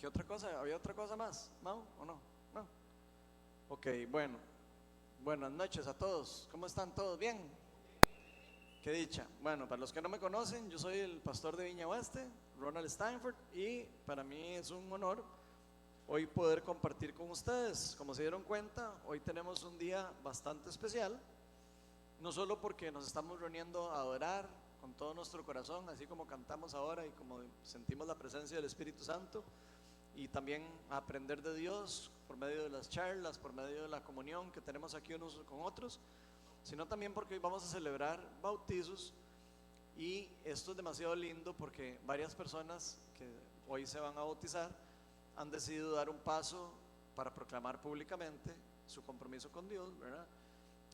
¿Qué otra cosa? ¿Había otra cosa más? ¿No? ¿O no? No. Ok, bueno. Buenas noches a todos. ¿Cómo están todos? ¿Bien? Qué dicha. Bueno, para los que no me conocen, yo soy el pastor de Viña Oeste, Ronald Steinford, y para mí es un honor hoy poder compartir con ustedes. Como se dieron cuenta, hoy tenemos un día bastante especial, no solo porque nos estamos reuniendo a adorar con todo nuestro corazón, así como cantamos ahora y como sentimos la presencia del Espíritu Santo, y también a aprender de Dios por medio de las charlas, por medio de la comunión que tenemos aquí unos con otros, sino también porque hoy vamos a celebrar bautizos. Y esto es demasiado lindo porque varias personas que hoy se van a bautizar han decidido dar un paso para proclamar públicamente su compromiso con Dios, ¿verdad?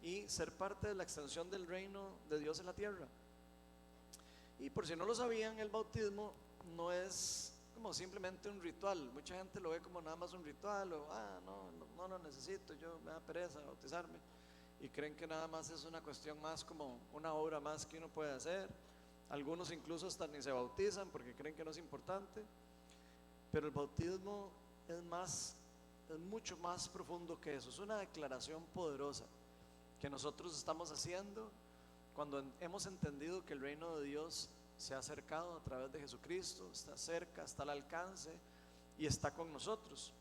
Y ser parte de la extensión del reino de Dios en la tierra. Y por si no lo sabían, el bautismo no es como simplemente un ritual. Mucha gente lo ve como nada más un ritual, o no lo necesito, yo me da pereza bautizarme, y creen que nada más es una cuestión más como una obra más que uno puede hacer. Algunos incluso hasta ni se bautizan porque creen que no es importante. Pero el bautismo es mucho más profundo que eso. Es una declaración poderosa que nosotros estamos haciendo cuando hemos entendido que el reino de Dios se ha acercado a través de Jesucristo, está cerca, está al alcance y está con nosotros.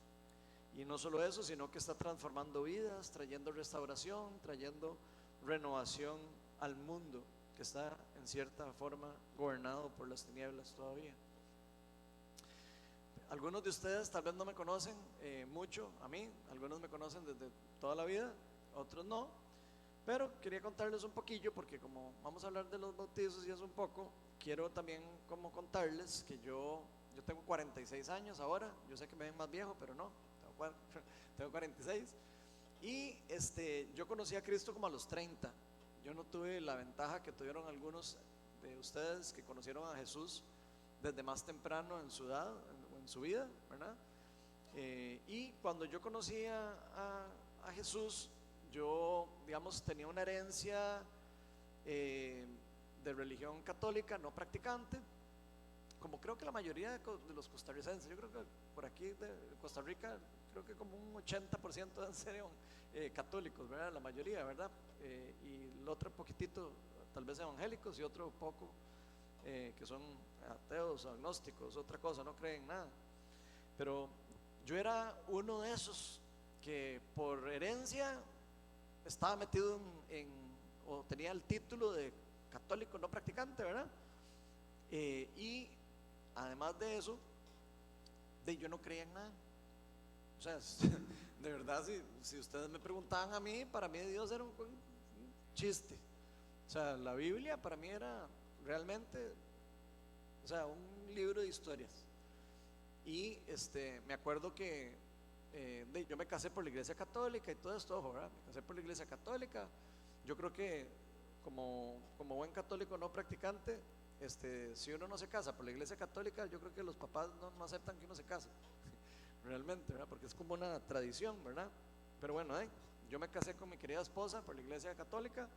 Y no solo eso, sino que está transformando vidas, trayendo restauración, trayendo renovación al mundo que está en cierta forma gobernado por las tinieblas todavía. Algunos de ustedes tal vez no me conocen mucho a mí, algunos me conocen desde toda la vida, otros no, pero quería contarles un poquillo porque como vamos a hablar de los bautizos y eso un poco, quiero también como contarles que yo tengo 46 años ahora. Yo sé que me ven más viejo, pero no, tengo 46. Y yo conocí a Cristo como a los 30. Yo no tuve la ventaja que tuvieron algunos de ustedes que conocieron a Jesús desde más temprano en su edad, en su vida, ¿verdad? Y cuando yo conocí a Jesús, yo, digamos, tenía una herencia de religión católica no practicante, como creo que la mayoría de los costarricenses. Yo creo que por aquí de Costa Rica, creo que como un 80% deben ser católicos, ¿verdad? La mayoría, ¿verdad? Y el otro poquitito, tal vez evangélicos, y otro poco que son ateos, agnósticos, otra cosa, no creen nada. Pero yo era uno de esos que por herencia estaba metido o tenía el título de católico no practicante, ¿verdad? Y además de eso, yo no creía en nada. O sea, de verdad, si ustedes me preguntaban a mí, para mí Dios era un chiste. O sea, la Biblia para mí era realmente, o sea, un libro de historias. Y me acuerdo que yo me casé por la iglesia católica y todo esto, ¿verdad? Me casé por la iglesia católica. Yo creo que como buen católico no practicante, si uno no se casa por la iglesia católica, yo creo que los papás no aceptan que uno se case realmente, ¿verdad? Porque es como una tradición, ¿verdad? Pero bueno, yo me casé con mi querida esposa por la iglesia católica,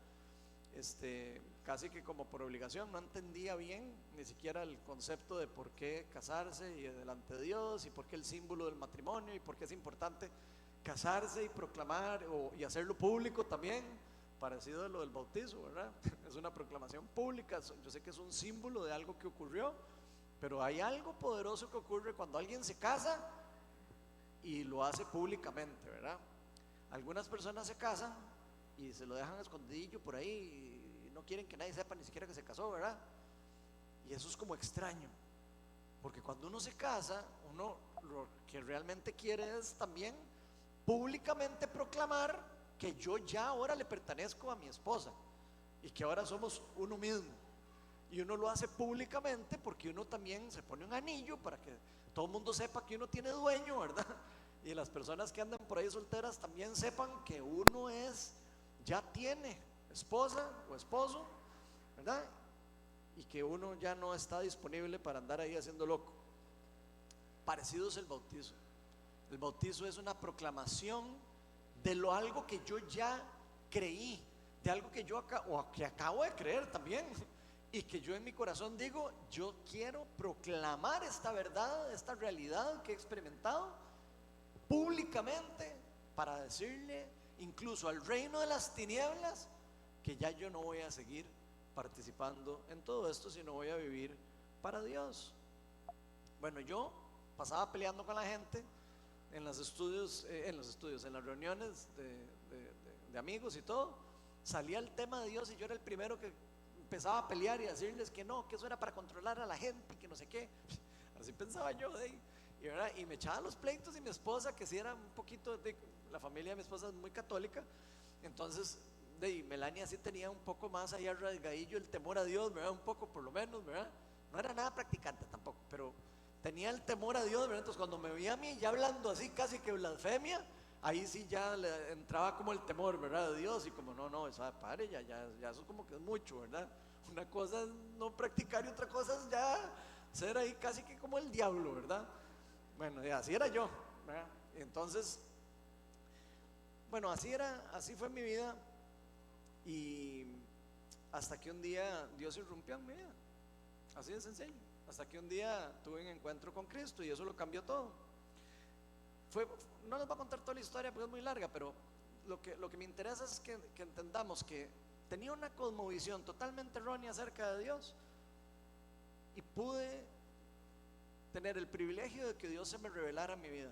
casi que como por obligación. No entendía bien ni siquiera el concepto de por qué casarse y delante de Dios, y por qué el símbolo del matrimonio, y por qué es importante casarse y proclamar y hacerlo público también, parecido a lo del bautizo, ¿verdad? Es una proclamación pública. Yo sé que es un símbolo de algo que ocurrió, pero hay algo poderoso que ocurre cuando alguien se casa y lo hace públicamente, ¿verdad? Algunas personas se casan y se lo dejan escondidillo por ahí y no quieren que nadie sepa ni siquiera que se casó, ¿verdad? Y eso es como extraño, porque cuando uno se casa, uno lo que realmente quiere es también públicamente proclamar que yo ya ahora le pertenezco a mi esposa y que ahora somos uno mismo. Y uno lo hace públicamente porque uno también se pone un anillo para que todo el mundo sepa que uno tiene dueño, ¿verdad? Y las personas que andan por ahí solteras también sepan que uno ya tiene esposa o esposo, ¿verdad? Y que uno ya no está disponible para andar ahí haciendo loco. Parecido es el bautizo. El bautizo es una proclamación de algo que yo ya creí, de algo que yo que acabo de creer también, y que yo en mi corazón digo, yo quiero proclamar esta verdad, esta realidad que he experimentado públicamente, para decirle incluso al reino de las tinieblas que ya yo no voy a seguir participando en todo esto, sino voy a vivir para Dios. Bueno, yo pasaba peleando con la gente en los estudios, en las reuniones de amigos y todo. Salía el tema de Dios y yo era el primero que empezaba a pelear y a decirles que no, que eso era para controlar a la gente, que no sé qué. Así pensaba yo, y me echaba los pleitos. Y mi esposa, que sí era un poquito, la familia de mi esposa es muy católica, entonces Melania sí tenía un poco más ahí arraigadillo el temor a Dios, ¿verdad? Un poco por lo menos, ¿verdad? No era nada practicante tampoco, pero tenía el temor a Dios, ¿verdad? Entonces cuando me veía a mí ya hablando así casi que blasfemia, ahí sí ya le entraba como el temor, ¿verdad? De Dios, y como no, eso padre, ya eso como que es mucho, ¿verdad? Una cosa es no practicar y otra cosa es ya ser ahí casi que como el diablo, ¿verdad? Bueno, y así era yo, ¿verdad? Entonces, bueno, así fue mi vida. Y hasta que un día Dios irrumpió en mi vida, así de sencillo. Hasta que un día tuve un encuentro con Cristo y eso lo cambió todo. No les voy a contar toda la historia porque es muy larga, pero lo que me interesa es que entendamos que tenía una cosmovisión totalmente errónea acerca de Dios, y pude tener el privilegio de que Dios se me revelara en mi vida,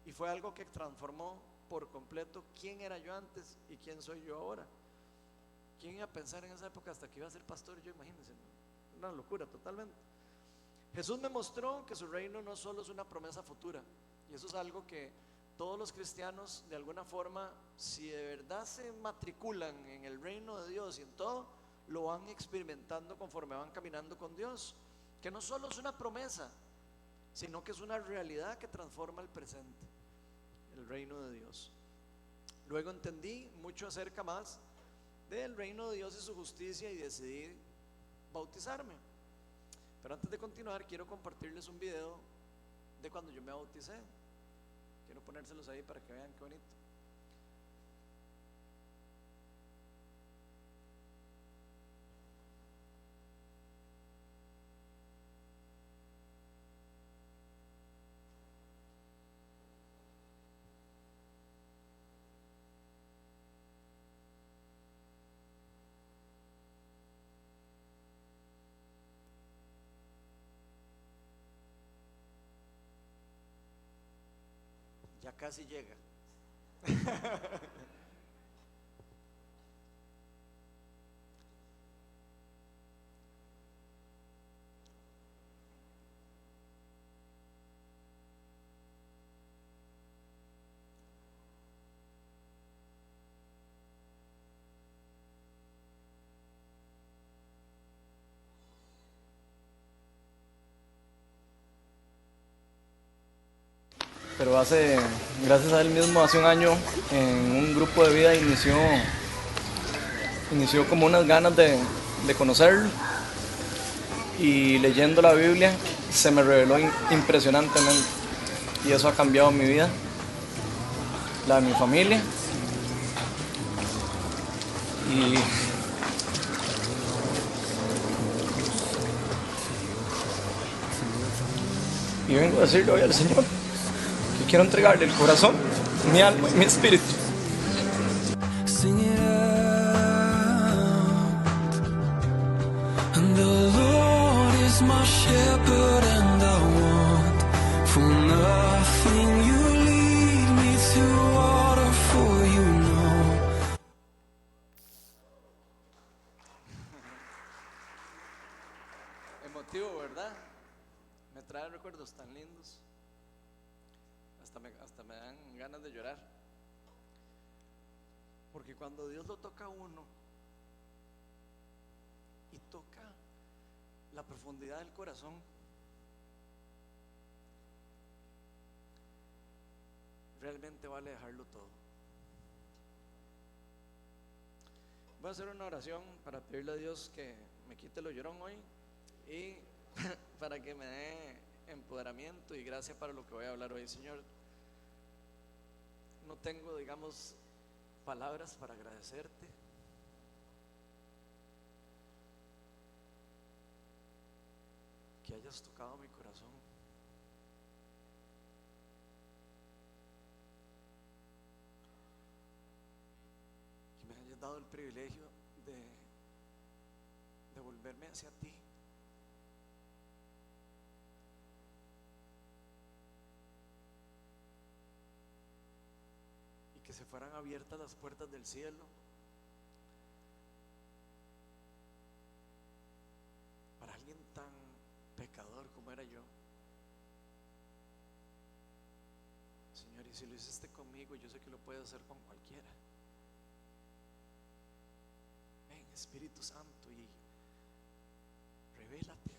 y fue algo que transformó por completo quién era yo antes y quién soy yo ahora. ¿Quién iba a pensar en esa época hasta que iba a ser pastor? Yo, imagínense, una locura totalmente. Jesús me mostró que su reino no solo es una promesa futura, y eso es algo que todos los cristianos de alguna forma, si de verdad se matriculan en el reino de Dios y en todo, lo van experimentando conforme van caminando con Dios, que no solo es una promesa, sino que es una realidad que transforma el presente, el reino de Dios. Luego entendí mucho acerca más del reino de Dios y su justicia, y decidí bautizarme. Pero antes de continuar, quiero compartirles un video de cuando yo me bauticé. Quiero ponérselos ahí para que vean qué bonito. Ya casi llega. Pero gracias a él mismo, hace un año, en un grupo de vida inició como unas ganas de conocerlo, y leyendo la Biblia se me reveló impresionantemente, y eso ha cambiado mi vida, la de mi familia, y vengo a decirle hoy al Señor que quiero entregarle el corazón, mi alma y mi espíritu. Sing it out. And the Lord is my shepherd, and I want for nothing. You lead me to water, for you know. Emotivo, ¿verdad? Me trae recuerdos tan lindos. Hasta me dan ganas de llorar. Porque cuando Dios lo toca a uno y toca la profundidad del corazón, realmente vale dejarlo todo. Voy a hacer una oración para pedirle a Dios que me quite lo llorón hoy, y para que me dé empoderamiento y gracia para lo que voy a hablar hoy. Señor, no tengo, digamos, palabras para agradecerte. hayas tocado mi corazón. Que me hayas dado el privilegio de volverme hacia ti. Y que se fueran abiertas las puertas del cielo para alguien tan pecador como era yo. Señor, y si lo hiciste conmigo, yo sé que lo puedes hacer con cualquiera. Ven, Espíritu Santo, y revélate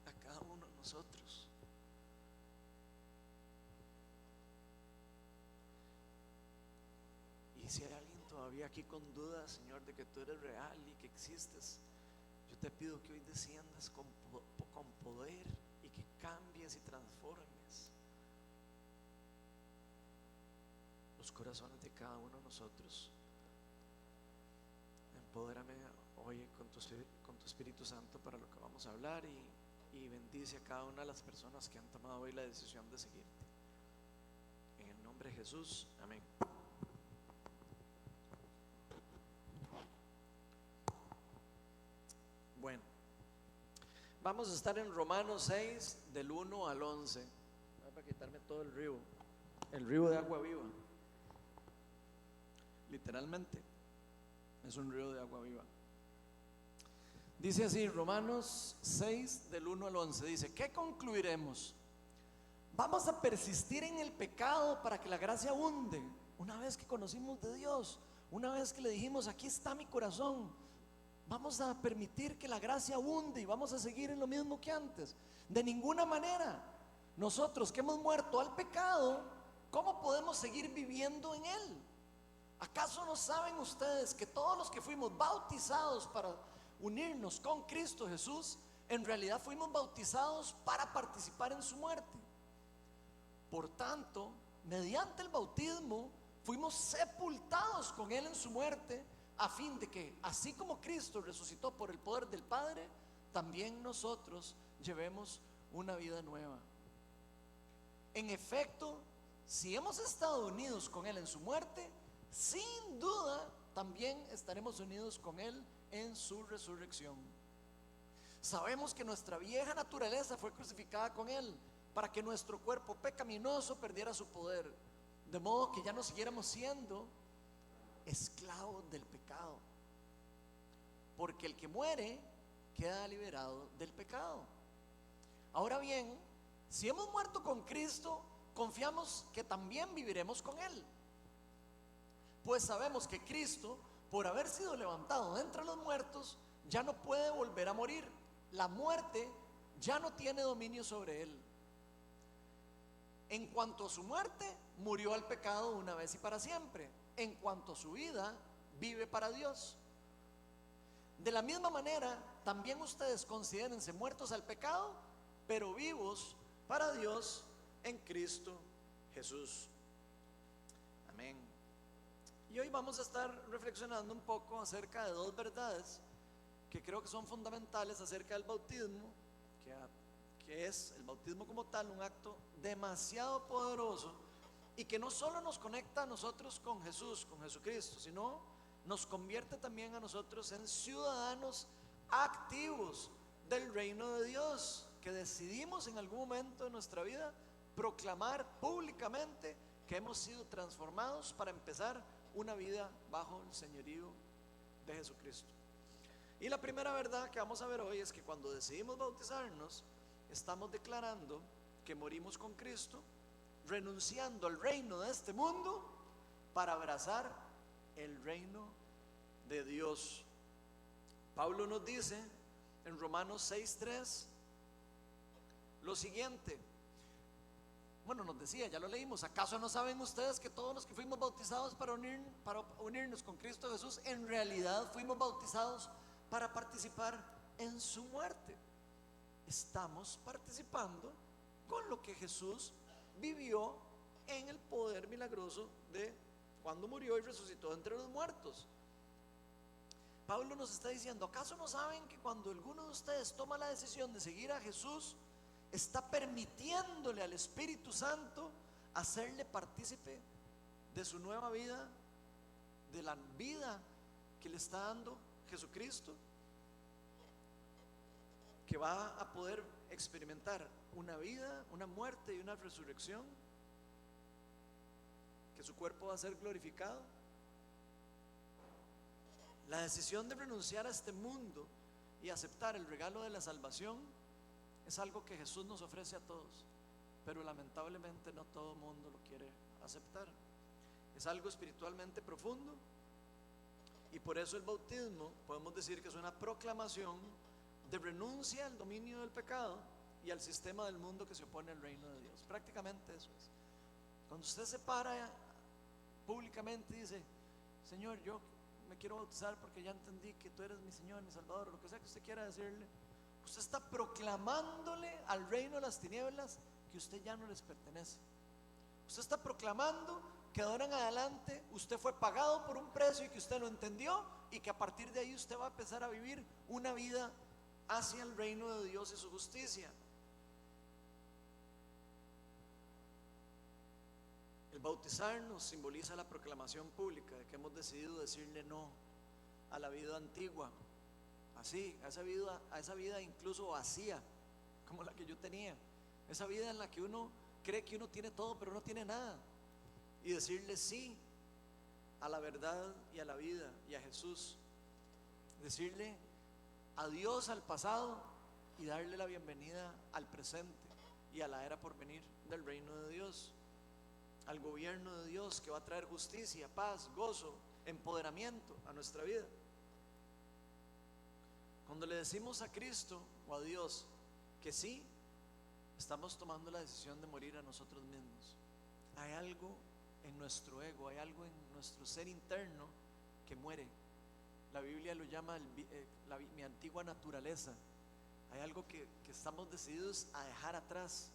a cada uno de nosotros. Y si hay alguien todavía aquí con dudas, Señor, de que tú eres real y que existes, yo te pido que hoy desciendas con poder y que cambies y transformes los corazones de cada uno de nosotros. Empodérame hoy con tu Espíritu Santo para lo que vamos a hablar, y bendice a cada una de las personas que han tomado hoy la decisión de seguirte. En el nombre de Jesús, amén. Bueno, vamos a estar en Romanos 6 del 1 al 11. Voy a quitarme todo el río de agua viva. Literalmente es un río de agua viva. Dice así, Romanos 6 del 1 al 11, dice: ¿qué concluiremos? ¿Vamos a persistir en el pecado para que la gracia abunde? Una vez que conocimos de Dios, una vez que le dijimos, aquí está mi corazón, ¿vamos a permitir que la gracia abunde y vamos a seguir en lo mismo que antes? De ninguna manera. Nosotros que hemos muerto al pecado, ¿cómo podemos seguir viviendo en él? ¿Acaso no saben ustedes que todos los que fuimos bautizados para unirnos con Cristo Jesús, en realidad fuimos bautizados para participar en su muerte? Por tanto, mediante el bautismo fuimos sepultados con él en su muerte, a fin de que, así como Cristo resucitó por el poder del Padre, también nosotros llevemos una vida nueva. En efecto, si hemos estado unidos con él en su muerte, sin duda también estaremos unidos con él en su resurrección. Sabemos que nuestra vieja naturaleza fue crucificada con él, para que nuestro cuerpo pecaminoso perdiera su poder, de modo que ya no siguiéramos siendo esclavos del pecado, porque el que muere queda liberado del pecado. Ahora bien, si hemos muerto con Cristo, confiamos que también viviremos con él, pues sabemos que Cristo, por haber sido levantado de entre los muertos, ya no puede volver a morir. La muerte ya no tiene dominio sobre él. En cuanto a su muerte, murió al pecado una vez y para siempre. En cuanto a su vida, vive para Dios. De la misma manera, también ustedes considérense muertos al pecado, pero vivos para Dios en Cristo Jesús. Amén. Y hoy vamos a estar reflexionando un poco acerca de dos verdades que creo que son fundamentales acerca del bautismo, que es el bautismo como tal, un acto demasiado poderoso y que no solo nos conecta a nosotros con Jesús, con Jesucristo, sino nos convierte también a nosotros en ciudadanos activos del reino de Dios, que decidimos en algún momento de nuestra vida proclamar públicamente que hemos sido transformados para empezar una vida bajo el señorío de Jesucristo. Y la primera verdad que vamos a ver hoy es que cuando decidimos bautizarnos, estamos declarando que morimos con Cristo, renunciando al reino de este mundo para abrazar el reino de Dios. Pablo nos dice en Romanos 6:3 lo siguiente. Bueno, nos decía, ya lo leímos: ¿acaso no saben ustedes que todos los que fuimos bautizados para unirnos con Cristo Jesús, en realidad fuimos bautizados para participar en su muerte? Estamos participando con lo que Jesús vivió en el poder milagroso de cuando murió y resucitó entre los muertos. Pablo nos está diciendo: ¿acaso no saben que cuando alguno de ustedes toma la decisión de seguir a Jesús, está permitiéndole al Espíritu Santo hacerle partícipe de su nueva vida, de la vida que le está dando Jesucristo, que va a poder experimentar una vida, una muerte y una resurrección, que su cuerpo va a ser glorificado. La decisión de renunciar a este mundo y aceptar el regalo de la salvación es algo que Jesús nos ofrece a todos, pero lamentablemente no todo el mundo lo quiere aceptar. Es algo espiritualmente profundo, y por eso el bautismo podemos decir que es una proclamación de renuncia al dominio del pecado y al sistema del mundo que se opone al reino de Dios. Prácticamente eso es. Cuando usted se para públicamente y dice: Señor, yo me quiero bautizar porque ya entendí que tú eres mi Señor, mi Salvador, o lo que sea que usted quiera decirle, usted está proclamándole al reino de las tinieblas que usted ya no les pertenece. Usted está proclamando que de ahora en adelante usted fue pagado por un precio y que usted lo entendió, y que a partir de ahí usted va a empezar a vivir una vida hacia el reino de Dios y su justicia. El bautizarnos simboliza la proclamación pública de que hemos decidido decirle no a la vida antigua, así, a esa vida incluso vacía, como la que yo tenía, esa vida en la que uno cree que uno tiene todo pero no tiene nada, y decirle sí a la verdad y a la vida y a Jesús, decirle adiós al pasado y darle la bienvenida al presente y a la era por venir del reino de Dios, al gobierno de Dios que va a traer justicia, paz, gozo, empoderamiento a nuestra vida. Cuando le decimos a Cristo o a Dios que sí, estamos tomando la decisión de morir a nosotros mismos. Hay algo en nuestro ego, hay algo en nuestro ser interno que muere. La Biblia lo llama mi antigua naturaleza. Hay algo que estamos decididos a dejar atrás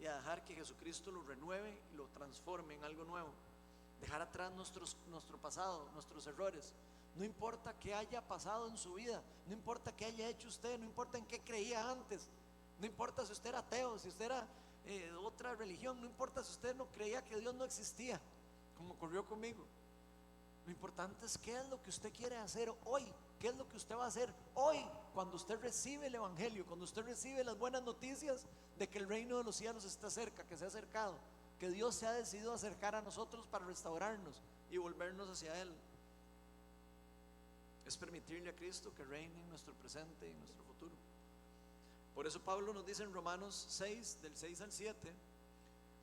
y a dejar que Jesucristo lo renueve y lo transforme en algo nuevo. Dejar atrás nuestro pasado, nuestros errores. No importa qué haya pasado en su vida, no importa qué haya hecho usted, no importa en qué creía antes, no importa si usted era ateo, si usted era de otra religión, no importa si usted no creía que Dios no existía, como ocurrió conmigo. Lo importante es qué es lo que usted quiere hacer hoy, qué es lo que usted va a hacer hoy, cuando usted recibe el evangelio, cuando usted recibe las buenas noticias de que el reino de los cielos está cerca, que se ha acercado, que Dios se ha decidido acercar a nosotros para restaurarnos y volvernos hacia Él. Es permitirle a Cristo que reine en nuestro presente y en nuestro futuro. Por eso Pablo nos dice en Romanos 6, del 6 al 7,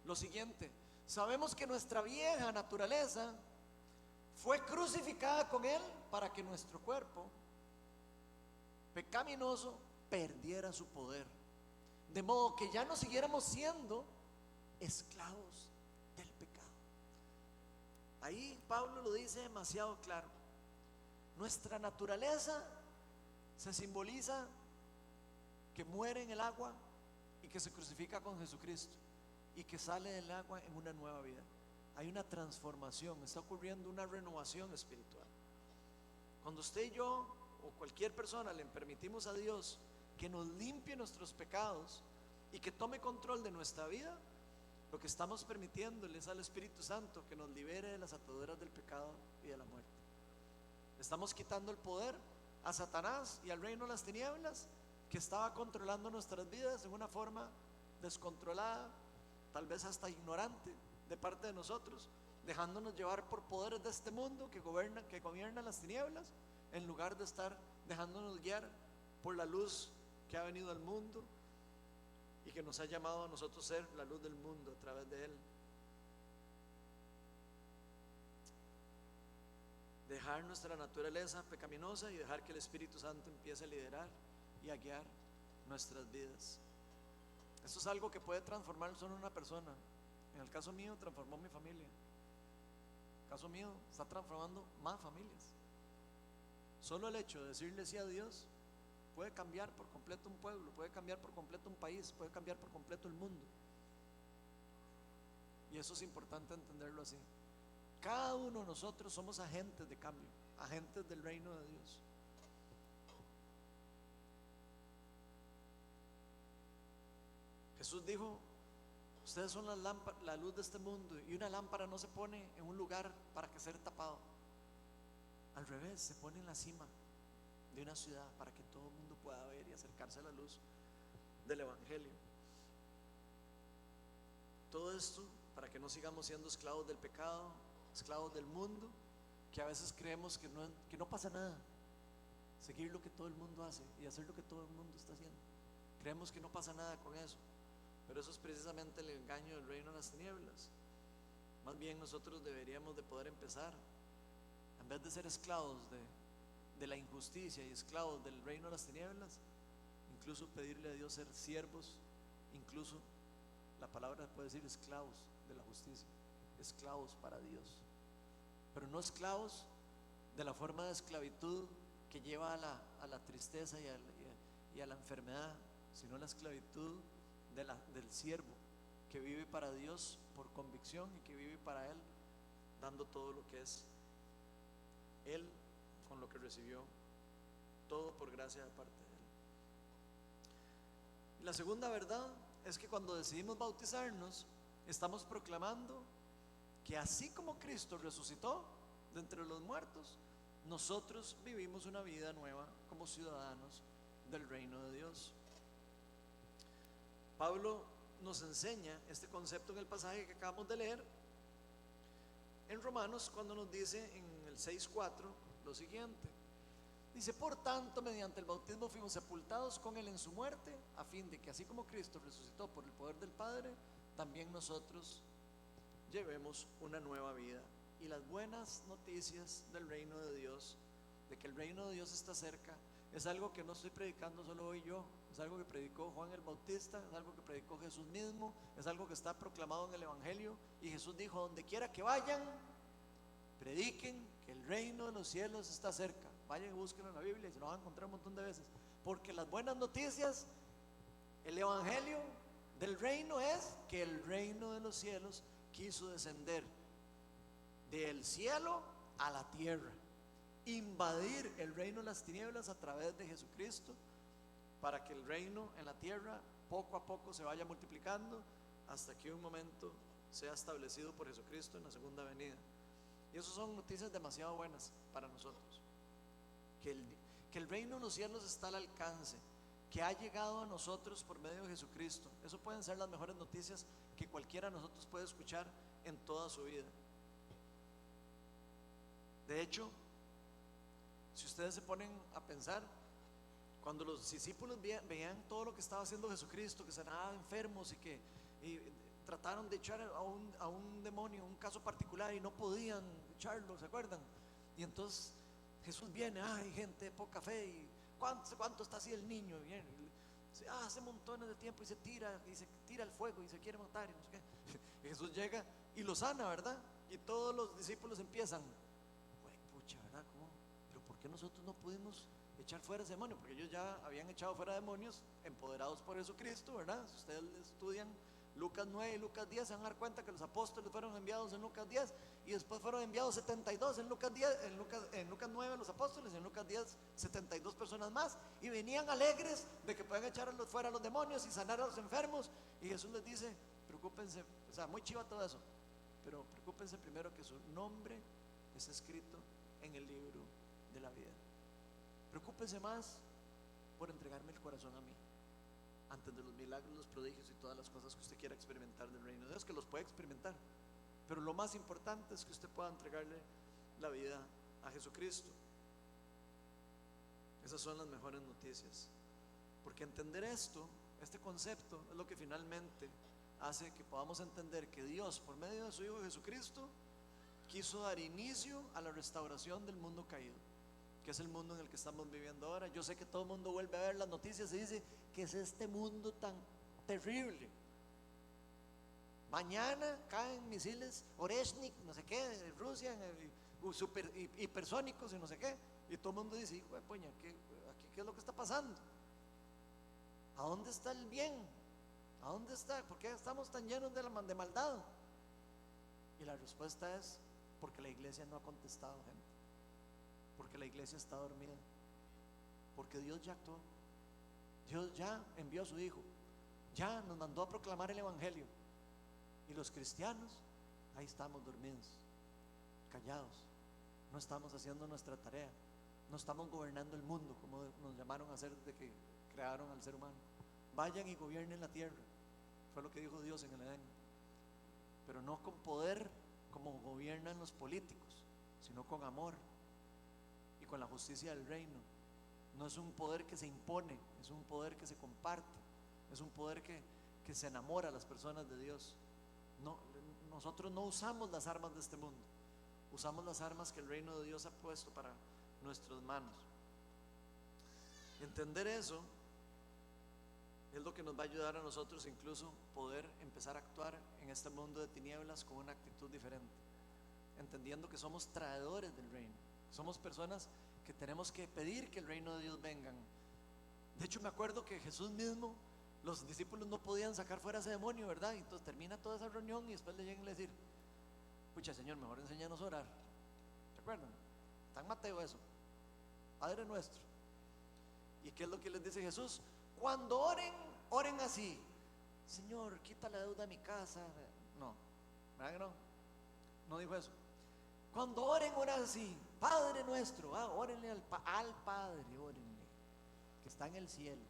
lo siguiente: sabemos que nuestra vieja naturaleza fue crucificada con Él para que nuestro cuerpo pecaminoso perdiera su poder, de modo que ya no siguiéramos siendo esclavos del pecado. Ahí Pablo lo dice demasiado claro. Nuestra naturaleza se simboliza que muere en el agua y que se crucifica con Jesucristo y que sale del agua en una nueva vida. Hay una transformación, está ocurriendo una renovación espiritual. Cuando usted y yo o cualquier persona le permitimos a Dios que nos limpie nuestros pecados y que tome control de nuestra vida, lo que estamos permitiéndole es al Espíritu Santo que nos libere de las ataduras del pecado y de la muerte. Estamos quitando el poder a Satanás y al reino de las tinieblas, que estaba controlando nuestras vidas en una forma descontrolada, tal vez hasta ignorante de parte de nosotros, dejándonos llevar por poderes de este mundo que gobiernan las tinieblas, en lugar de estar dejándonos guiar por la luz que ha venido al mundo y que nos ha llamado a nosotros ser la luz del mundo a través de Él. Dejar nuestra naturaleza pecaminosa y dejar que el Espíritu Santo empiece a liderar y a guiar nuestras vidas. Esto es algo que puede transformar solo una persona. En el caso mío transformó mi familia. En el caso mío está transformando más familias. Solo el hecho de decirle sí a Dios puede cambiar por completo un pueblo, puede cambiar por completo un país, puede cambiar por completo el mundo. Y eso es importante entenderlo así. Cada uno de nosotros somos agentes de cambio, agentes del reino de Dios. Jesús dijo: ustedes son la luz de este mundo, y una lámpara no se pone en un lugar para que sea tapado. Al revés, se pone en la cima de una ciudad para que todo el mundo pueda ver y acercarse a la luz del Evangelio. Todo esto para que no sigamos siendo esclavos del pecado, esclavos del mundo, que a veces creemos que no pasa nada. Seguir lo que todo el mundo hace y hacer lo que todo el mundo está haciendo. Creemos que no pasa nada con eso, pero eso es precisamente el engaño del reino de las tinieblas. Más bien nosotros deberíamos de poder empezar, en vez de ser esclavos de la injusticia y esclavos del reino de las tinieblas, incluso pedirle a Dios ser siervos, incluso la palabra puede decir esclavos de la justicia, esclavos para Dios, pero no esclavos de la forma de esclavitud que lleva a la tristeza y a la enfermedad, sino la esclavitud del siervo que vive para Dios por convicción y que vive para Él, dando todo lo que es Él con lo que recibió, todo por gracia de parte de Él. Y la segunda verdad es que cuando decidimos bautizarnos, estamos proclamando que así como Cristo resucitó de entre los muertos, nosotros vivimos una vida nueva como ciudadanos del reino de Dios. Pablo nos enseña este concepto en el pasaje que acabamos de leer en Romanos, cuando nos dice en el 6:4 lo siguiente. Dice: por tanto, mediante el bautismo fuimos sepultados con Él en su muerte, a fin de que así como Cristo resucitó por el poder del Padre, también nosotros llevemos una nueva vida. Y las buenas noticias del reino de Dios, de que el reino de Dios está cerca, es algo que no estoy predicando solo hoy yo, es algo que predicó Juan el Bautista, es algo que predicó Jesús mismo, es algo que está proclamado en el Evangelio. Y Jesús dijo: donde quiera que vayan, prediquen que el reino de los cielos está cerca. Vayan y búsquenlo en la Biblia y se lo van a encontrar un montón de veces, porque las buenas noticias, el Evangelio del reino, es que el reino de los cielos quiso descender del cielo a la tierra, invadir el reino de las tinieblas a través de Jesucristo, para que el reino en la tierra poco a poco se vaya multiplicando hasta que un momento sea establecido por Jesucristo en la segunda venida. Y eso son noticias demasiado buenas para nosotros, que el reino de los cielos está al alcance, que ha llegado a nosotros por medio de Jesucristo. Eso pueden ser las mejores noticias que cualquiera de nosotros puede escuchar en toda su vida. De hecho, si ustedes se ponen a pensar, cuando los discípulos veían todo lo que estaba haciendo Jesucristo, que sanaban enfermos y trataron de echar a un demonio, un caso particular, y no podían echarlo, ¿se acuerdan? Y entonces Jesús viene: ay, gente de poca fe, y ¿cuánto está así el niño? Y viene, hace montones de tiempo, y se tira al fuego y se quiere matar y no sé qué. Y Jesús llega y lo sana, ¿verdad? Y todos los discípulos empiezan: pucha, ¿verdad? ¿Cómo? Pero ¿por qué nosotros no pudimos echar fuera ese demonio? Porque ellos ya habían echado fuera demonios empoderados por Jesucristo, ¿verdad? Si ustedes estudian Lucas 9 y Lucas 10, se van a dar cuenta que los apóstoles fueron enviados en Lucas 10, y después fueron enviados 72 en Lucas 10, en Lucas 9 los apóstoles, y en Lucas 10 72 personas más, y venían alegres de que pueden echar fuera a los demonios y sanar a los enfermos. Y Jesús les dice: preocúpense, o sea, muy chiva todo eso, pero preocúpense primero que su nombre es escrito en el libro de la vida. Preocúpense más por entregarme el corazón a mí, antes de los milagros, los prodigios y todas las cosas que usted quiera experimentar del reino de Dios, que los puede experimentar, pero lo más importante es que usted pueda entregarle la vida a Jesucristo. Esas son las mejores noticias, porque entender este concepto, es lo que finalmente hace que podamos entender que Dios, por medio de su Hijo Jesucristo, quiso dar inicio a la restauración del mundo caído, que es el mundo en el que estamos viviendo ahora. Yo sé que todo el mundo vuelve a ver las noticias y dice: ¿qué es este mundo tan terrible? Mañana caen misiles Oreshnik, no sé qué, de Rusia, super hipersónicos y no sé qué, y todo el mundo dice: hijo de puña, ¿qué es lo que está pasando? ¿A dónde está el bien? ¿A dónde está? ¿Por qué estamos tan llenos de maldad? Y la respuesta es: porque la iglesia no ha contestado, gente. Porque la iglesia está dormida. Porque Dios ya actuó. Dios ya envió a su Hijo Ya nos mandó a proclamar el evangelio. Y los cristianos, ahí estamos dormidos, callados. No estamos haciendo nuestra tarea. No estamos gobernando el mundo como nos llamaron a hacer desde que crearon al ser humano. Vayan y gobiernen la tierra. Fue lo que dijo Dios en el Edén. Pero no con poder como gobiernan los políticos, sino con amor y con la justicia del reino. No es un poder que se impone, es un poder que se comparte, es un poder que se enamora a las personas de Dios. No, nosotros no usamos las armas de este mundo, usamos las armas que el reino de Dios ha puesto para nuestras manos. Entender eso es lo que nos va a ayudar a nosotros incluso poder empezar a actuar en este mundo de tinieblas con una actitud diferente, entendiendo que somos traidores del reino, somos personas que tenemos que pedir que el reino de Dios venga. De hecho, me acuerdo que Jesús mismo, los discípulos no podían sacar fuera ese demonio, ¿verdad? Y entonces termina toda esa reunión y después le llegan a decir: pucha, Señor, mejor enséñanos a orar. ¿Se acuerdan? Está en Mateo eso, Padre nuestro. ¿Y qué es lo que les dice Jesús? Cuando oren, oren así: Señor, quita la deuda de mi casa. No, ¿verdad que no? No dijo eso. Cuando oren, oren así: Padre nuestro. Órenle al Padre, órenle, que está en el cielo.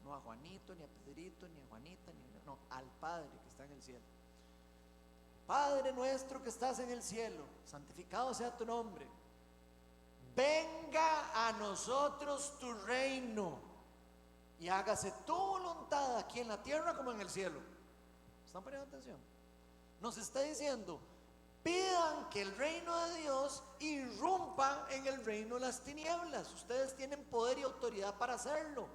No a Juanito, ni a Pedrito, ni a Juanita, no, al Padre que está en el cielo. Padre nuestro que estás en el cielo, santificado sea tu nombre. Venga a nosotros tu reino y hágase tu voluntad aquí en la tierra como en el cielo. ¿Están poniendo atención? Nos está diciendo: pidan que el reino de Dios irrumpa en el reino de las tinieblas. Ustedes tienen poder y autoridad para hacerlo.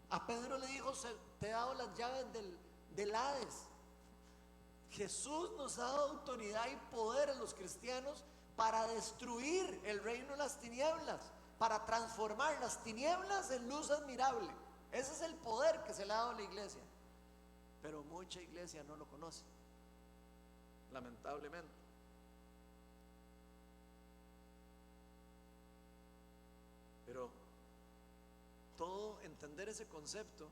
A Pedro le dijo: te he dado las llaves del Hades. Jesús nos ha dado autoridad y poder a los cristianos para destruir el reino de las tinieblas, para transformar las tinieblas en luz admirable. Ese es el poder que se le ha dado a la iglesia. Pero mucha iglesia no lo conoce, lamentablemente. Pero todo entender ese concepto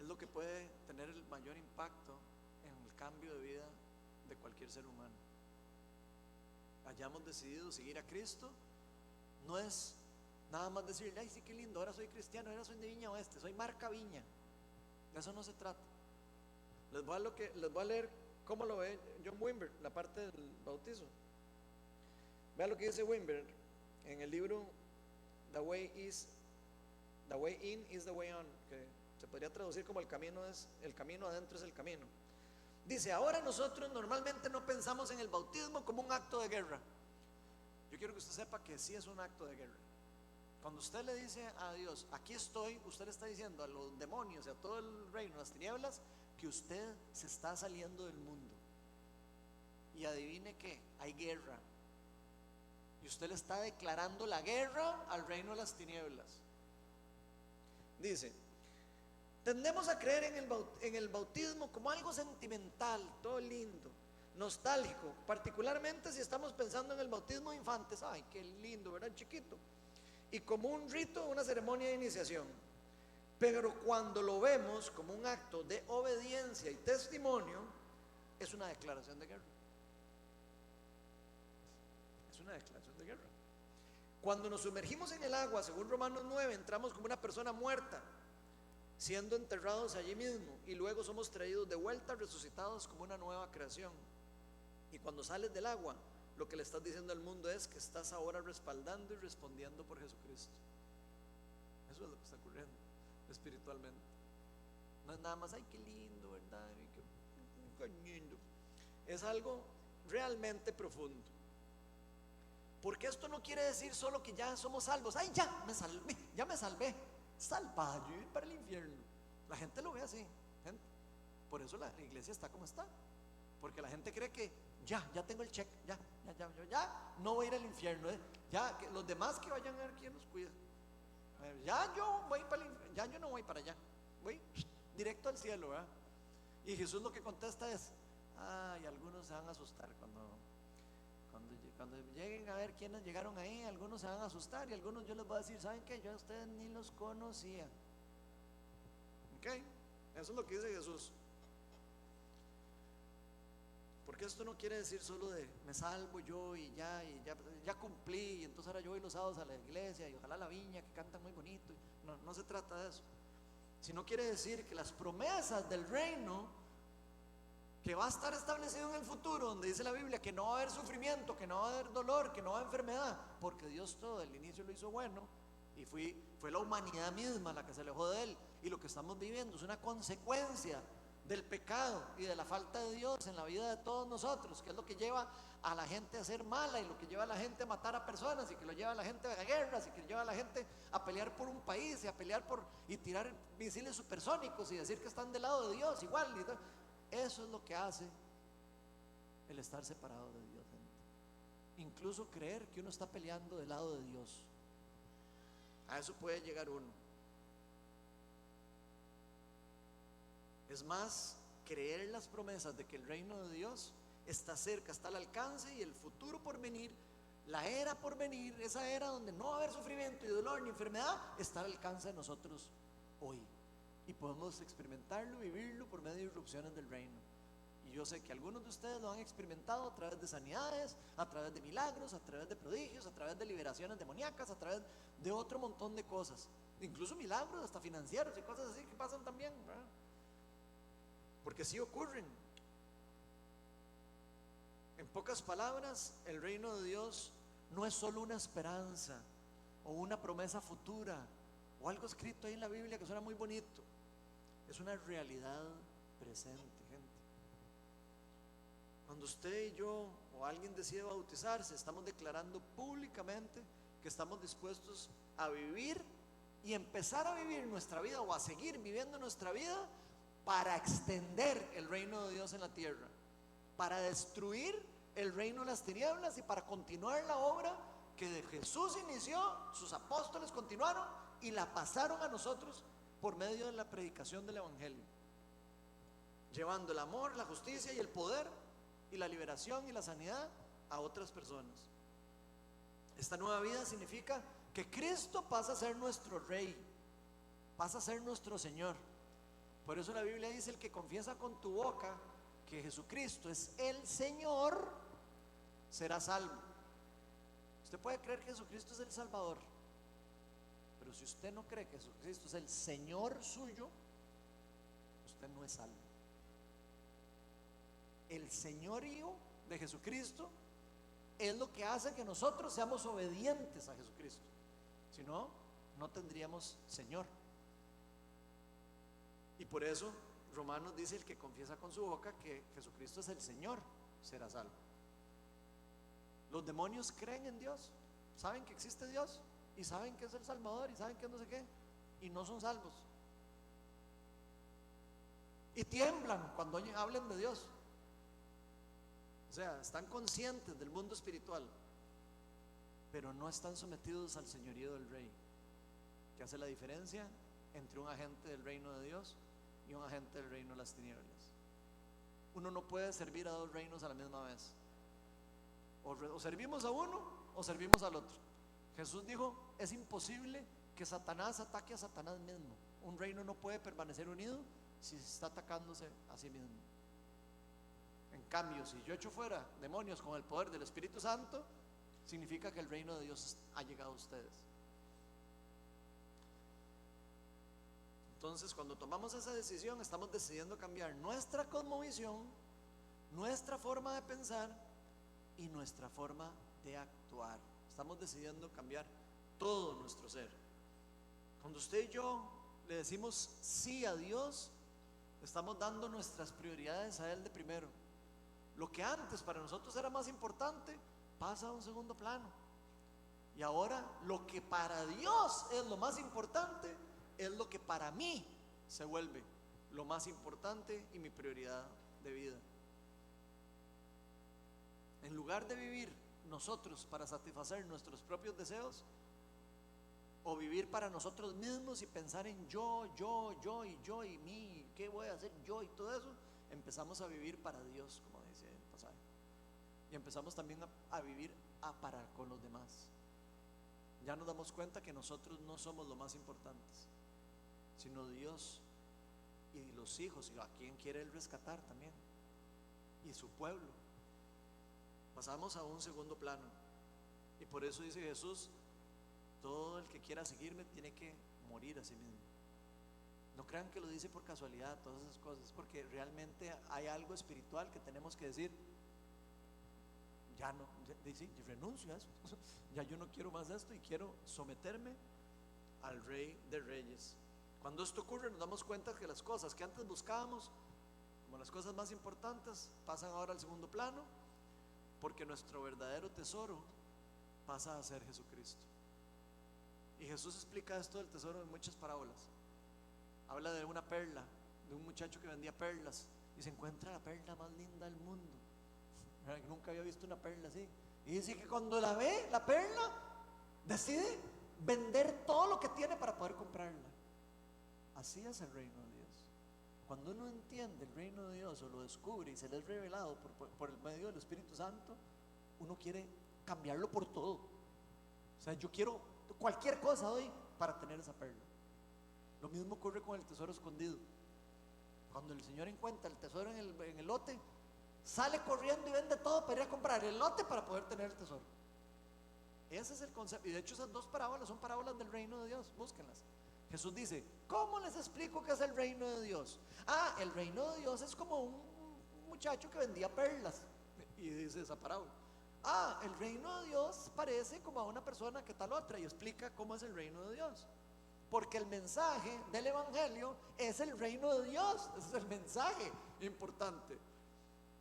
es lo que puede tener el mayor impacto en el cambio de vida de cualquier ser humano. Hayamos decidido seguir a Cristo, no es nada más decirle: ay, sí, qué lindo, ahora soy cristiano, ahora soy de Viña Oeste, soy marca Viña. De eso no se trata. Les voy a leer cómo lo ve John Wimber, la parte del bautizo. Vean lo que dice Wimber en el libro The Way In is the Way On, que se podría traducir como el camino adentro es el camino. Dice: ahora nosotros normalmente no pensamos en el bautismo como un acto de guerra. Yo quiero que usted sepa que sí es un acto de guerra. Cuando usted le dice a Dios: aquí estoy, usted le está diciendo a los demonios y a todo el reino, las tinieblas, que usted se está saliendo del mundo. Y adivine qué, hay guerra. Y usted le está declarando la guerra al reino de las tinieblas. Dice: tendemos a creer en el bautismo como algo sentimental, todo lindo, nostálgico, particularmente si estamos pensando en el bautismo de infantes. Ay, qué lindo, ¿verdad? Chiquito. Y como un rito, una ceremonia de iniciación. Pero cuando lo vemos como un acto de obediencia y testimonio, es una declaración de guerra. Es una declaración de guerra. Cuando nos sumergimos en el agua, según Romanos 9, entramos como una persona muerta, siendo enterrados allí mismo, y luego somos traídos de vuelta, resucitados como una nueva creación. Y cuando sales del agua, lo que le estás diciendo al mundo es que estás ahora respaldando y respondiendo por Jesucristo. Eso es lo que está ocurriendo espiritualmente. No es nada más: ay, qué lindo, ¿verdad? Qué lindo. Es algo realmente profundo. Porque esto no quiere decir solo que ya somos salvos. Ay, ya me salvé, salvado, yo ir para el infierno. La gente lo ve así, gente. Por eso la iglesia está como está, porque la gente cree que ya tengo el check, ya no voy a ir al infierno, ya que los demás que vayan a ver quién los cuida. Ya yo voy para el infierno, ya yo no voy para allá, voy directo al cielo, ¿verdad? Y Jesús lo que contesta es: ay, algunos se van a asustar cuando lleguen a ver quiénes llegaron ahí. Algunos se van a asustar y algunos yo les voy a decir: ¿saben qué? Yo a ustedes ni los conocía. ¿Ok? Eso es lo que dice Jesús. Porque esto no quiere decir solo de me salvo yo y ya cumplí, y entonces ahora yo voy los sábados a la iglesia y ojalá la viña que cantan muy bonito. No, no se trata de eso. Sino quiere decir que las promesas del reino que va a estar establecido en el futuro, donde dice la Biblia que no va a haber sufrimiento, que no va a haber dolor, que no va a haber enfermedad, porque Dios todo el inicio lo hizo bueno, y fue la humanidad misma la que se alejó de Él, y lo que estamos viviendo es una consecuencia del pecado y de la falta de Dios en la vida de todos nosotros, que es lo que lleva a la gente a ser mala, y lo que lleva a la gente a matar a personas, y que lo lleva a la gente a guerras, y que lleva a la gente a pelear por un país, y a pelear y tirar misiles supersónicos y decir que están del lado de Dios igual. Eso es lo que hace el estar separado de Dios, gente. Incluso creer que uno está peleando del lado de Dios, a eso puede llegar uno. Es más, creer las promesas de que el reino de Dios está cerca, está al alcance, y el futuro por venir, la era por venir, esa era donde no va a haber sufrimiento y dolor ni enfermedad, está al alcance de nosotros hoy, y podemos experimentarlo, vivirlo por medio de irrupciones del reino. Y yo sé que algunos de ustedes lo han experimentado a través de sanidades, a través de milagros, a través de prodigios, a través de liberaciones demoníacas, a través de otro montón de cosas, incluso milagros hasta financieros y cosas así que pasan también, ¿verdad? Porque sí ocurren. En pocas palabras, el reino de Dios no es solo una esperanza o una promesa futura o algo escrito ahí en la Biblia que suena muy bonito. Es una realidad presente, gente. Cuando usted y yo o alguien decide bautizarse, estamos declarando públicamente que estamos dispuestos a vivir y empezar a vivir nuestra vida, o a seguir viviendo nuestra vida, para extender el reino de Dios en la tierra, para destruir el reino de las tinieblas y para continuar la obra que de Jesús inició, sus apóstoles continuaron y la pasaron a nosotros por medio de la predicación del evangelio, llevando el amor, la justicia y el poder y la liberación y la sanidad a otras personas. Esta nueva vida significa que Cristo pasa a ser nuestro Rey, pasa a ser nuestro Señor. Por eso la Biblia dice: el que confiesa con tu boca que Jesucristo es el Señor, será salvo. Usted puede creer que Jesucristo es el Salvador, pero si usted no cree que Jesucristo es el Señor suyo, usted no es salvo. El señorío de Jesucristo es lo que hace que nosotros seamos obedientes a Jesucristo. Si no, no tendríamos Señor. Y por eso Romanos dice: el que confiesa con su boca que Jesucristo es el Señor, será salvo. Los demonios creen en Dios, saben que existe Dios, y saben que es el Salvador, y saben que no sé qué, y no son salvos. Y tiemblan cuando hablen de Dios. O sea, están conscientes del mundo espiritual, pero no están sometidos al señorío del Rey, que hace la diferencia entre un agente del reino de Dios y un agente del reino de las tinieblas. Uno no puede servir a dos reinos a la misma vez. O servimos a uno o servimos al otro. Jesús dijo: es imposible que Satanás ataque a Satanás mismo. Un reino no puede permanecer unido si está atacándose a sí mismo. En cambio, si yo echo fuera demonios con el poder del Espíritu Santo, significa que el reino de Dios ha llegado a ustedes. Entonces, cuando tomamos esa decisión, estamos decidiendo cambiar nuestra cosmovisión, nuestra forma de pensar y nuestra forma de actuar. Estamos decidiendo cambiar todo nuestro ser. Cuando usted y yo le decimos sí a Dios, estamos dando nuestras prioridades a Él de primero. Lo que antes para nosotros era más importante pasa a un segundo plano. Y ahora lo que para Dios es lo más importante es lo que para mí se vuelve lo más importante y mi prioridad de vida. En lugar de vivir nosotros para satisfacer nuestros propios deseos, o vivir para nosotros mismos y pensar en yo y mí, qué voy a hacer yo y todo eso, empezamos a vivir para Dios, como dice el pasaje, y empezamos también a vivir para con los demás. Ya nos damos cuenta que nosotros no somos lo más importantes, sino Dios y los hijos, y a quién quiere Él rescatar también, y su pueblo. Pasamos a un segundo plano, y por eso dice Jesús: todo el que quiera seguirme tiene que morir a sí mismo. No crean que lo dice por casualidad, todas esas cosas, porque realmente hay algo espiritual que tenemos que decir: ya no, sí, renuncio a eso, ya yo no quiero más de esto y quiero someterme al Rey de Reyes. Cuando esto ocurre, nos damos cuenta que las cosas que antes buscábamos como las cosas más importantes pasan ahora al segundo plano, porque nuestro verdadero tesoro pasa a ser Jesucristo. Y Jesús explica esto del tesoro en muchas parábolas. Habla de una perla, de un muchacho que vendía perlas y se encuentra la perla más linda del mundo. Nunca había visto una perla así. Y dice que cuando la ve, la perla, decide vender todo lo que tiene para poder comprarla. Así es el reino de Dios. Cuando uno entiende el reino de Dios o lo descubre y se le es revelado por el medio del Espíritu Santo, uno quiere cambiarlo por todo. O sea, yo quiero cualquier cosa hoy para tener esa perla. Lo mismo ocurre con el tesoro escondido. Cuando el Señor encuentra el tesoro en el lote, sale corriendo y vende todo para ir a comprar el lote para poder tener el tesoro. Ese es el concepto. Y de hecho esas dos parábolas son parábolas del reino de Dios. Búsquenlas. Jesús dice: ¿cómo les explico qué es el reino de Dios? El reino de Dios es como un muchacho que vendía perlas. Y dice esa parábola: el reino de Dios parece como a una persona que tal otra. Y explica cómo es el reino de Dios. Porque el mensaje del evangelio es el reino de Dios. Ese es el mensaje importante.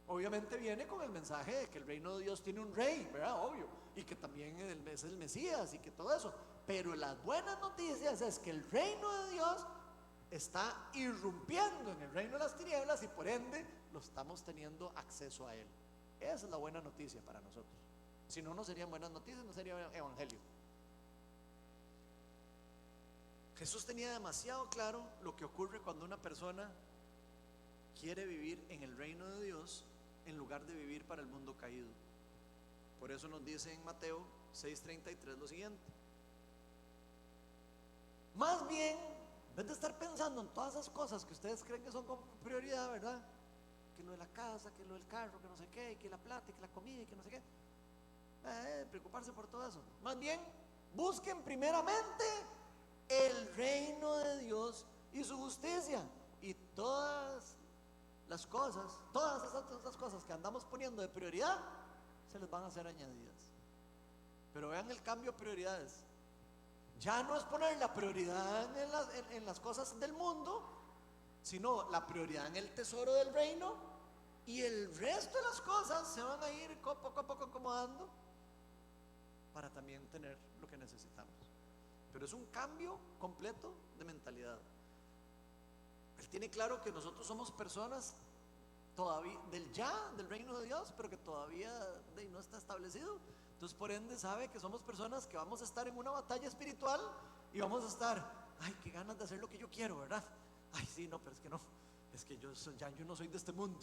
Obviamente viene con el mensaje de que el reino de Dios tiene un rey, ¿verdad? Obvio. Y que también es el Mesías y que todo eso. Pero las buenas noticias es que el reino de Dios está irrumpiendo en el reino de las tinieblas y por ende lo estamos teniendo acceso a él. Esa es la buena noticia para nosotros. Si no, no serían buenas noticias, no sería evangelio. Jesús tenía demasiado claro lo que ocurre cuando una persona quiere vivir en el reino de Dios en lugar de vivir para el mundo caído. Por eso nos dice en Mateo 6:33 lo siguiente: más bien, en vez de estar pensando en todas esas cosas que ustedes creen que son como prioridad, ¿verdad? Que lo de la casa, que lo del carro, que no sé qué, que la plata, que la comida, y que no sé qué, preocuparse por todo eso. Más bien, busquen primeramente el reino de Dios y su justicia, y todas las cosas, todas esas cosas que andamos poniendo de prioridad se les van a ser añadidas. Pero vean el cambio de prioridades. Ya no es poner la prioridad en las cosas del mundo, sino la prioridad en el tesoro del reino, y el resto de las cosas se van a ir poco a poco acomodando para también tener lo que necesitamos. Pero es un cambio completo de mentalidad. Él tiene claro que nosotros somos personas todavía del reino de Dios, pero que todavía no está establecido. Entonces por ende sabe que somos personas que vamos a estar en una batalla espiritual y vamos a estar: ay, qué ganas de hacer lo que yo quiero, ¿verdad? Ay, sí, no, pero es que no, es que yo no soy de este mundo.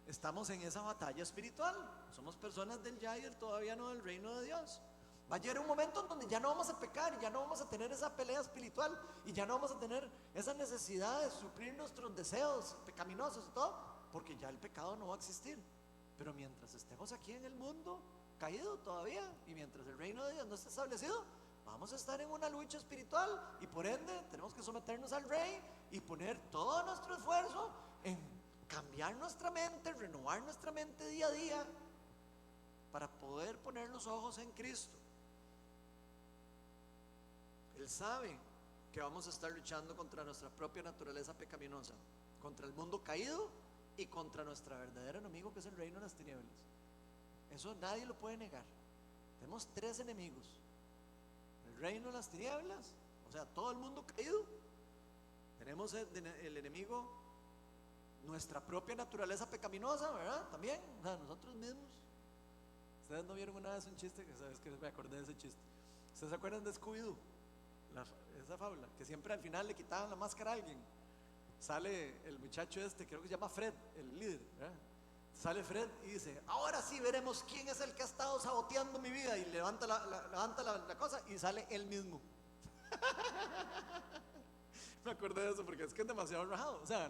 Estamos en esa batalla espiritual. Somos personas del ya y del todavía no del reino de Dios. Va a llegar un momento en donde ya no vamos a pecar y ya no vamos a tener esa pelea espiritual y ya no vamos a tener esa necesidad de suplir nuestros deseos pecaminosos y todo, porque ya el pecado no va a existir. Pero mientras estemos aquí en el mundo caído todavía, y mientras el reino de Dios no esté establecido, vamos a estar en una lucha espiritual, y por ende tenemos que someternos al rey y poner todo nuestro esfuerzo en cambiar nuestra mente, renovar nuestra mente día a día para poder poner los ojos en Cristo. Él sabe que vamos a estar luchando contra nuestra propia naturaleza pecaminosa, contra el mundo caído y contra nuestro verdadero enemigo, que es el reino de las tinieblas. Eso nadie lo puede negar. Tenemos tres enemigos: el reino de las tinieblas, o sea, todo el mundo caído. Tenemos el enemigo, nuestra propia naturaleza pecaminosa, ¿verdad? También, o sea, nosotros mismos. Ustedes no vieron una vez un chiste, que sabes que me acordé de ese chiste. ¿Ustedes se acuerdan de Scooby-Doo? Esa fábula, que siempre al final le quitaban la máscara a alguien. Sale el muchacho creo que se llama Fred, el líder, ¿verdad? Sale Fred y dice: ahora sí veremos quién es el que ha estado saboteando mi vida, y levanta la cosa y sale él mismo. Me acordé de eso porque es que es demasiado rajado. O sea,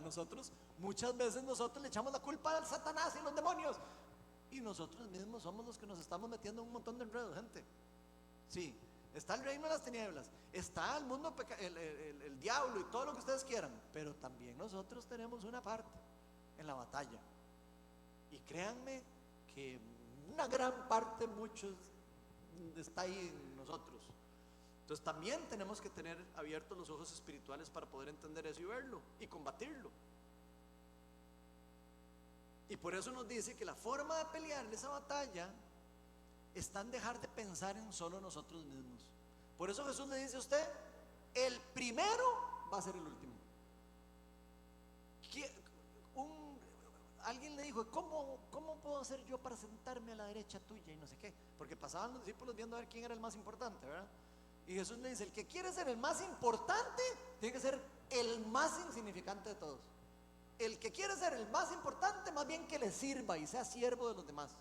muchas veces nosotros le echamos la culpa al Satanás y los demonios. Y nosotros mismos somos los que nos estamos metiendo en un montón de enredos, gente. Sí, está el reino de las tinieblas, está el mundo, el diablo y todo lo que ustedes quieran. Pero también nosotros tenemos una parte en la batalla. Y créanme que una gran parte, muchos, está ahí en nosotros. Entonces también tenemos que tener abiertos los ojos espirituales para poder entender eso y verlo y combatirlo. Y por eso nos dice que la forma de pelear esa batalla está en dejar de pensar en solo nosotros mismos. Por eso Jesús le dice a usted: el primero va a ser el último. Alguien le dijo: ¿cómo puedo hacer yo para sentarme a la derecha tuya? Y no sé qué, porque pasaban los discípulos viendo a ver quién era el más importante, ¿verdad? Y Jesús le dice: el que quiere ser el más importante tiene que ser el más insignificante de todos. El que quiere ser el más importante, más bien que le sirva y sea siervo de los demás.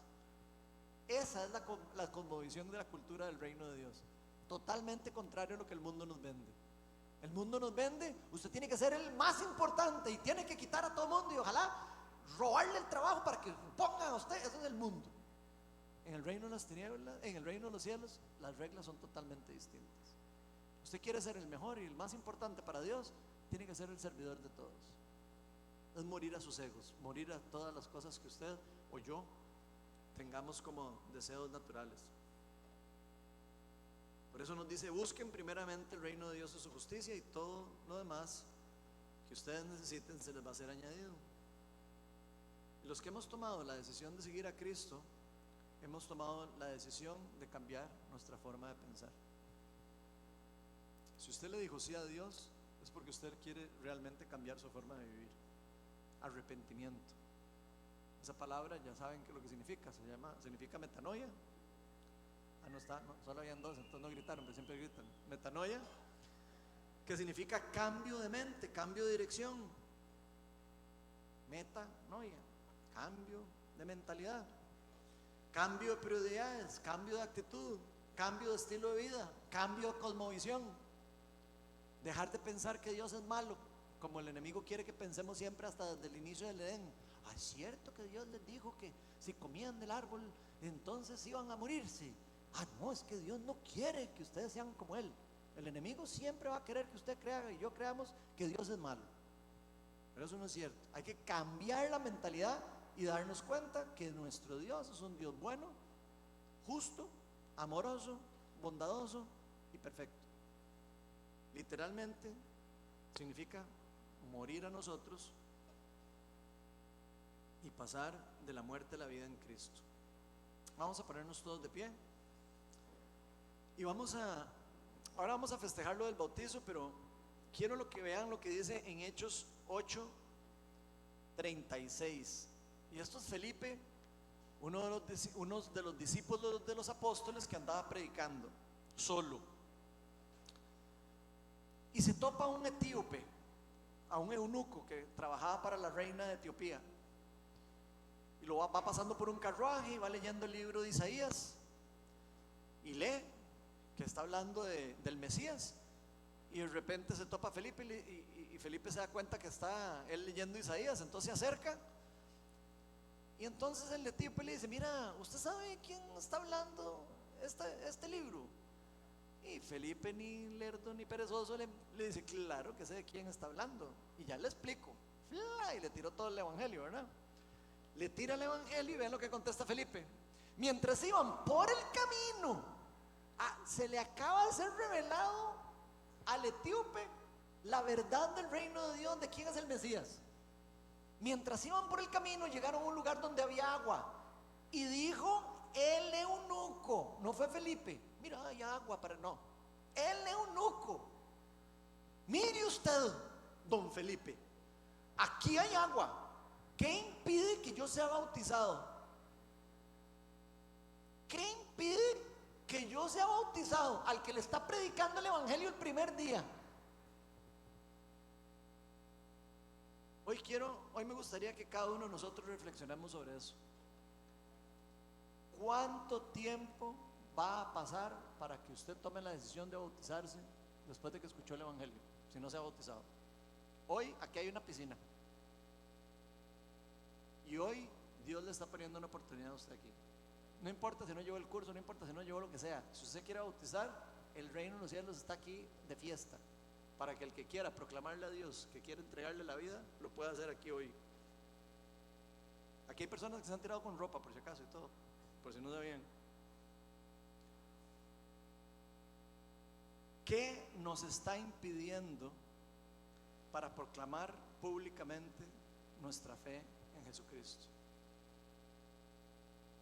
Esa es la cosmovisión de la cultura del reino de Dios. Totalmente contrario a lo que el mundo nos vende. El mundo nos vende: usted tiene que ser el más importante y tiene que quitar a todo el mundo y ojalá robarle el trabajo para que pongan a usted. Eso es el mundo. En el reino de las tinieblas, en el reino de los cielos, las reglas son totalmente distintas. Usted quiere ser el mejor y el más importante para Dios, tiene que ser el servidor de todos. Es morir a sus egos, morir a todas las cosas que usted o yo tengamos como deseos naturales. Por eso nos dice: busquen primeramente el reino de Dios y su justicia, y todo lo demás que ustedes necesiten se les va a ser añadido. Y los que hemos tomado la decisión de seguir a Cristo, hemos tomado la decisión de cambiar nuestra forma de pensar. Si usted le dijo sí a Dios, es porque usted quiere realmente cambiar su forma de vivir. Arrepentimiento. Esa palabra ya saben que lo que significa. Significa metanoia. No, solo habían dos, entonces no gritaron, pero siempre gritan. Metanoia, que significa cambio de mente, cambio de dirección. Metanoia, cambio de mentalidad, cambio de prioridades, cambio de actitud, cambio de estilo de vida, cambio de cosmovisión. Dejar de pensar que Dios es malo, como el enemigo quiere que pensemos siempre hasta desde el inicio del Edén. Es cierto que Dios les dijo que si comían del árbol entonces iban a morirse. No, es que Dios no quiere que ustedes sean como Él. El enemigo siempre va a querer que usted crea y yo creamos que Dios es malo. Pero eso no es cierto. Hay que cambiar la mentalidad y darnos cuenta que nuestro Dios es un Dios bueno, justo, amoroso, bondadoso y perfecto. Literalmente significa morir a nosotros y pasar de la muerte a la vida en Cristo. Vamos a ponernos todos de pie y ahora vamos a festejar lo del bautizo, pero quiero que vean lo que dice en Hechos 8:36. Y esto es Felipe, uno de los discípulos de los apóstoles, que andaba predicando solo. Y se topa a un etíope, a un eunuco que trabajaba para la reina de Etiopía. Y lo va pasando por un carruaje y va leyendo el libro de Isaías. Y lee que está hablando del Mesías. Y de repente se topa a Felipe y Felipe se da cuenta que está él leyendo Isaías. Entonces se acerca. Y entonces el etíope le dice: mira, ¿usted sabe quién está hablando este libro? Y Felipe, ni lerdo ni perezoso, le dice: claro que sé de quién está hablando. Y ya le explico. Y le tiró todo el evangelio, ¿verdad? Le tira el evangelio y vean lo que contesta Felipe. Mientras iban por el camino, se le acaba de ser revelado al etíope la verdad del reino de Dios, de quién es el Mesías. Mientras iban por el camino, llegaron a un lugar donde había agua. Y dijo el eunuco, no fue Felipe: mira, hay agua para... No, el eunuco: mire usted, don Felipe, aquí hay agua. ¿Qué impide que yo sea bautizado? ¿Qué impide que yo sea bautizado al que le está predicando el evangelio el primer día? Hoy me gustaría que cada uno de nosotros reflexionemos sobre eso. ¿Cuánto tiempo va a pasar para que usted tome la decisión de bautizarse después de que escuchó el evangelio, si no se ha bautizado? Hoy aquí hay una piscina. Y hoy Dios le está poniendo una oportunidad a usted aquí. No importa si no llevó el curso, no importa si no llevó lo que sea. Si usted quiere bautizar, el reino de los cielos está aquí de fiesta, para que el que quiera proclamarle a Dios, que quiera entregarle la vida, lo pueda hacer aquí hoy. Aquí hay personas que se han tirado con ropa, por si acaso, y todo, por si no sabían. ¿Qué nos está impidiendo para proclamar públicamente nuestra fe en Jesucristo?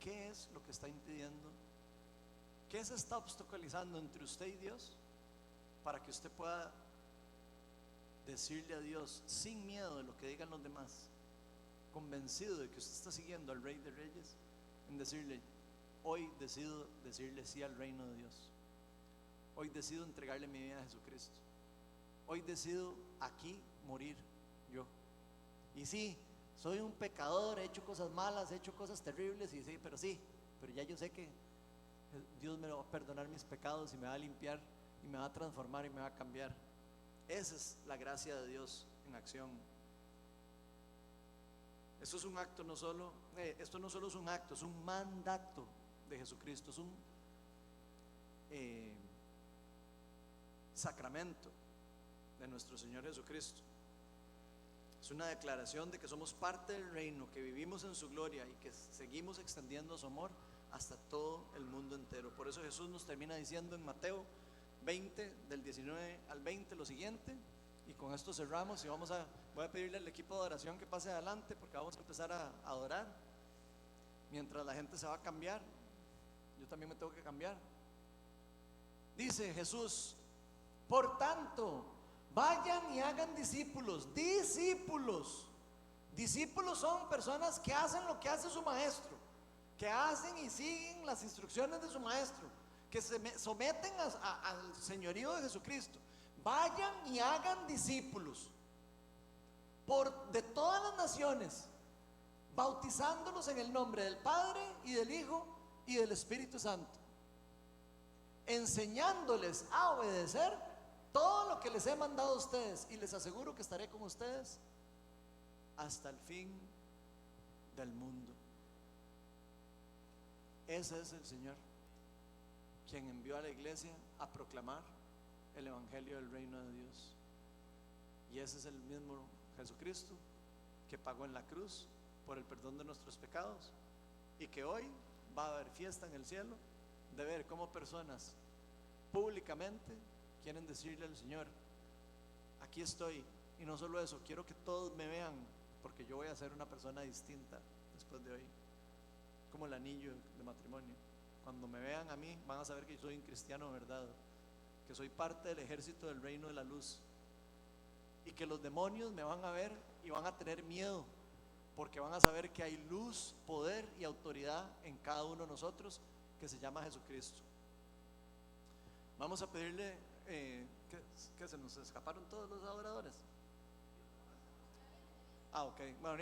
¿Qué es lo que está impidiendo? ¿Qué se está obstaculizando entre usted y Dios para que usted pueda decirle a Dios sin miedo de lo que digan los demás, convencido de que usted está siguiendo al Rey de Reyes, en decirle: hoy decido decirle sí al reino de Dios, hoy decido entregarle mi vida a Jesucristo, hoy decido aquí morir yo? Y sí, soy un pecador, he hecho cosas malas, he hecho cosas terribles, y sí, pero ya yo sé que Dios me va a perdonar mis pecados y me va a limpiar y me va a transformar y me va a cambiar. Esa es la gracia de Dios en acción. Esto es un acto, esto no solo es un acto, es un mandato de Jesucristo, es un sacramento de nuestro Señor Jesucristo. Es una declaración de que somos parte del reino, que vivimos en su gloria y que seguimos extendiendo su amor hasta todo el mundo entero. Por eso Jesús nos termina diciendo en Mateo 20, del 19 al 20, lo siguiente, y con esto cerramos. Y voy a pedirle al equipo de oración que pase adelante, porque vamos a empezar a adorar mientras la gente se va a cambiar. Yo también me tengo que cambiar. Dice Jesús: por tanto, vayan y hagan discípulos. Discípulos son personas que hacen lo que hace su maestro, que hacen y siguen las instrucciones de su maestro, que se someten al señorío de Jesucristo. Vayan y hagan discípulos de todas las naciones, bautizándolos en el nombre del Padre y del Hijo y del Espíritu Santo, enseñándoles a obedecer todo lo que les he mandado a ustedes, y les aseguro que estaré con ustedes hasta el fin del mundo. Ese es el Señor quien envió a la iglesia a proclamar el evangelio del reino de Dios. Y ese es el mismo Jesucristo que pagó en la cruz por el perdón de nuestros pecados, y que hoy va a haber fiesta en el cielo de ver cómo personas públicamente quieren decirle al Señor: aquí estoy. Y no solo eso, quiero que todos me vean, porque yo voy a ser una persona distinta después de hoy, como el anillo de matrimonio. Cuando me vean a mí, van a saber que yo soy un cristiano de verdad, que soy parte del ejército del reino de la luz, y que los demonios me van a ver y van a tener miedo, porque van a saber que hay luz, poder y autoridad en cada uno de nosotros, que se llama Jesucristo. Vamos a pedirle que se nos escaparon todos los adoradores. Ok, bueno,